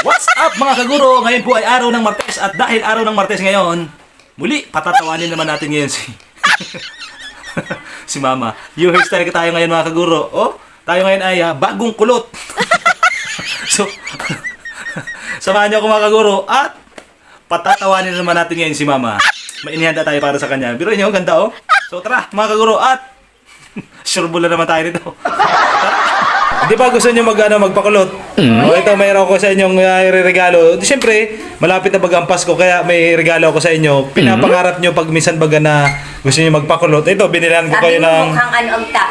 What's up mga kaguro? Ngayon po ay araw ng Martes at dahil araw ng Martes ngayon, muli patatawanin naman natin ngayon si si Mama. Yung hairstyle tayo ngayon mga kaguro. Oh, tayo ngayon ay bagong kulot. So, samahan niyo ako mga kaguro at patatawanin naman natin ngayon si Mama. May inihanda tayo para sa kanya. Biro niyo, ganda oh. So tara mga kaguro at surbula naman tayo nito. Di ba gusto nyo magpakulot? O ito, mayroon ako sa inyong regalo. Siyempre, malapit na bagang Pasko, kaya may regalo ako sa inyo. Pinapangarap nyo pag minsan baga na gusto nyo magpakulot. Ito, binilan ko kayo ng... mukhang ano ang tap.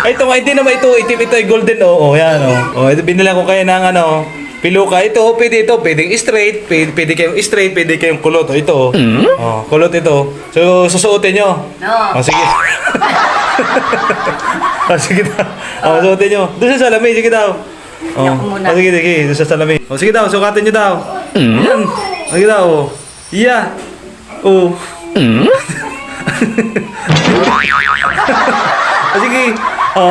Ito, hindi naman ito. Ito ay golden. Oo, yan. O, ito, binilan ko kayo ng ano, piluka. Ito, pwedeng straight. Pwede kayong straight, pwede kayong kulot. O, ito. O, kulot ito. So, susuotin nyo. No. O, sige. O, sige daw. O, suotin nyo. Doon sa salamin, sige daw. O, sige. Doon sa salamin. O, sige daw, sukatin nyo daw. Yan. Sige daw. Yeah. O. O, sige. O.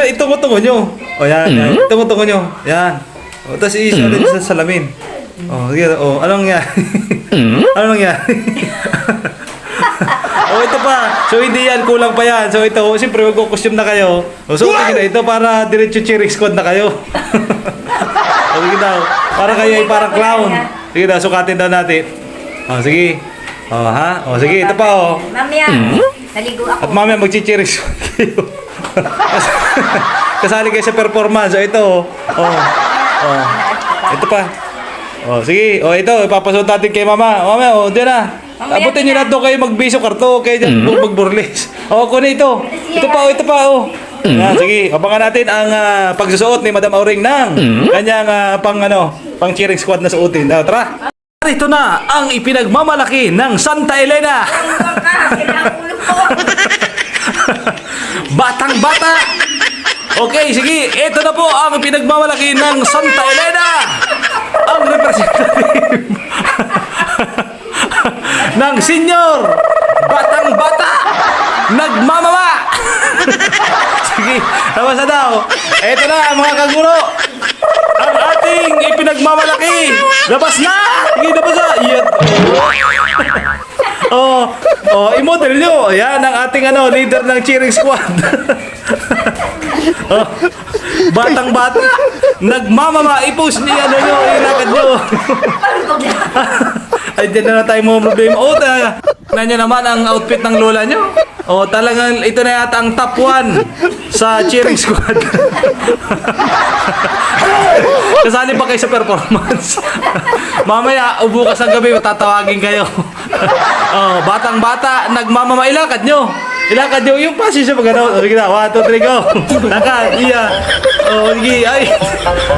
Itungo-tungo nyo. O, yan. Itungo-tungo nyo. Yan. O, tapos isuotin nyo sa salamin. O, sige. O, anong yan? Anong yan? Oh, ito pa. So, hindi yan. Kulang pa yan. So, ito. Siyempre, magkukustyum na kayo. So, tingin na ito para diretso cheering squad na kayo. O, sige daw. Para kayo ay parang clown. Sige daw, sukatin daw natin. O, sige. O, ha? O, sige. Ito pa, o. Mamaya, naligo ako. At mamaya magchi-cheering squad kayo. Kasali kayo sa performance. O, ito, o. O. Ito pa. O, sige. O, ito. Ipapasuot natin kay Mama. O, Mama, o, dyan na. Abutin nyo na doon kayo magbiso karto, kayo dyan magburlis. O, kunin ito. Ito pa, o. Yan, sige, abangan natin ang pagsusuot ni Madam Auring ng kanyang pang cheering squad na suotin. Tara! Ito na ang ipinagmamalaki ng Santa Elena. Batang bata. Okay, sige, ito na po ang ipinagmamalaki ng Santa Elena. Ang representative ng senior, batang bata, nagmamama. Sige, labas na daw. Ito na mga kaguro, ang ating ipinagmamalaki. Labas na. Sige, labas na. I-model nyo. Yan ang ating leader ng cheering squad. Batang bata, nagmamama. I-post niya ilakad nyo. Ay, dyan na tayo mga problema. O, tignan nyo naman ang outfit ng lola nyo. O, talagang ito na yata ang top 1 sa cheering squad. Kasali pa kayo sa performance. Mamaya, bukas ng gabi, tatawagin kayo. O, batang bata, nagmamama. Ilakad nyo. Ilakad nyo yung pasisya pag ano. Sige na, 1, 2, 3, go. Lakad, iya. O, sige, ay.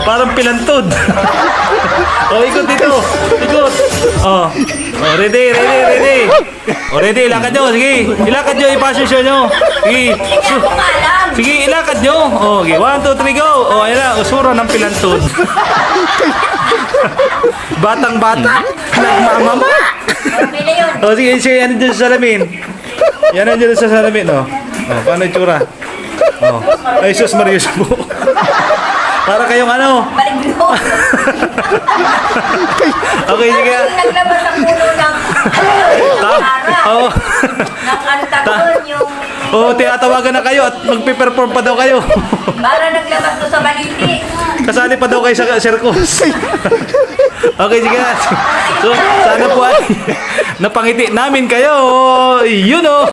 Parang pilantod. O, ikot dito. Ikot. O, ready. O, ready, ilakad nyo. Sige, ilakad nyo, ipasisya nyo. Sige. Sige, ilakad nyo. O, okay, 1, 2, 3, go. O, ayan na, usuro ng pilantod. Batang bata, nagmamama. O, sige, yan dyan sa salamin. Yan dyan sa salamin, o. O, paano yung tsura? O, ay, sus, Marius mo. Para kayong Baliglo. Okay, sige. Naglabas ang ulo ng Oo. ng antagon yung... Oo, tinatawagan na kayo at magpe-perform pa daw kayo. Para naglabas to sa baliti. Kasali pa daw kayo sa circus. Okay, sige. So, sana po ay napangiti namin kayo. Yun o.